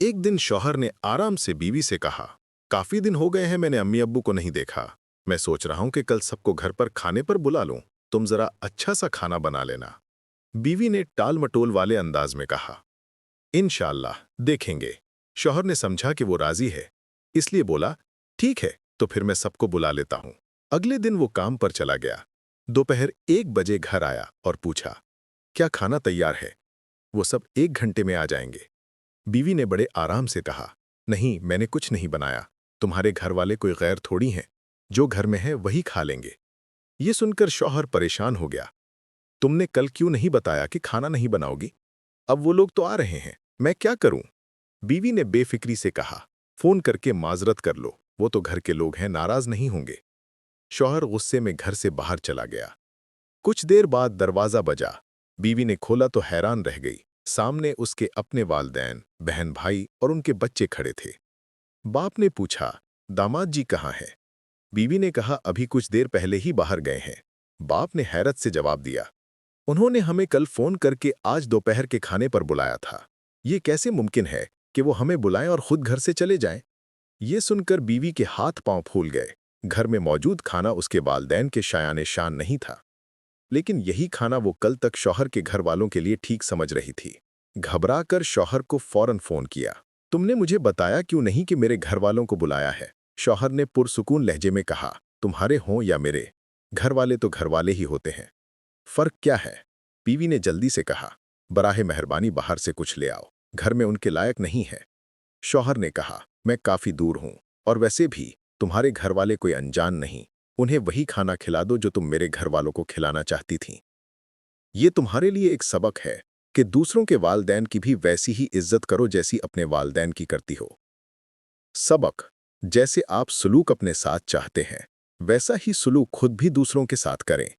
एक दिन शौहर ने आराम से बीवी से कहा, काफी दिन हो गए हैं मैंने अम्मी अब्बू को नहीं देखा। मैं सोच रहा हूं कि कल सबको घर पर खाने पर बुला लूं। तुम जरा अच्छा सा खाना बना लेना। बीवी ने टाल मटोल वाले अंदाज में कहा, इंशाअल्लाह देखेंगे। शौहर ने समझा कि वो राजी है, इसलिए बोला, ठीक है, तो फिर मैं सबको बुला लेता हूं। अगले दिन वो काम पर चला गया। दोपहर 1 बजे घर आया और पूछा, क्या खाना तैयार है? वो सब 1 घंटे में आ जाएंगे। बीवी ने बड़े आराम से कहा, नहीं, मैंने कुछ नहीं बनाया। तुम्हारे घर वाले कोई गैर थोड़ी हैं। जो घर में है वही खा लेंगे। ये सुनकर शौहर परेशान हो गया। तुमने कल क्यों नहीं बताया कि खाना नहीं बनाओगी? अब वो लोग तो आ रहे हैं, मैं क्या करूं? बीवी ने बेफिक्री से कहा, फोन करके माजरत कर लो, वो तो घर के लोग हैं, नाराज नहीं होंगे। शौहर गुस्से में घर से बाहर चला गया। कुछ देर बाद दरवाजा बजा। बीवी ने खोला तो हैरान रह गई। सामने उसके अपने वालदैन, बहन भाई और उनके बच्चे खड़े थे। बाप ने पूछा, दामाद जी कहाँ हैं? बीवी ने कहा, अभी कुछ देर पहले ही बाहर गए हैं। बाप ने हैरत से जवाब दिया, उन्होंने हमें कल फोन करके आज दोपहर के खाने पर बुलाया था। ये कैसे मुमकिन है कि वो हमें बुलाएं और खुद घर से चले जाएं? ये सुनकर बीवी के हाथ पांव फूल गए। घर में मौजूद खाना उसके वालदैन के शायाने शान नहीं था, लेकिन यही खाना वो कल तक शौहर के घर वालों के लिए ठीक समझ रही थी। घबरा कर शौहर को फौरन फोन किया। तुमने मुझे बताया क्यों नहीं कि मेरे घर वालों को बुलाया है? शौहर ने पुरसुकून लहजे में कहा, तुम्हारे हों या मेरे, घर वाले तो घर वाले ही होते हैं। फर्क क्या है? बीवी ने जल्दी से कहा, बराहे मेहरबानी बाहर से कुछ ले आओ, घर में उनके लायक नहीं है। शौहर ने कहा, मैं काफी दूर हूं, और वैसे भी तुम्हारे घर वाले कोई अनजान नहीं। उन्हें वही खाना खिला दो जो तुम मेरे घर वालों को खिलाना चाहती थीं। ये तुम्हारे लिए एक सबक है कि दूसरों के वालदैन की भी वैसी ही इज्जत करो जैसी अपने वालदैन की करती हो। सबक, जैसे आप सलूक अपने साथ चाहते हैं, वैसा ही सलूक खुद भी दूसरों के साथ करें।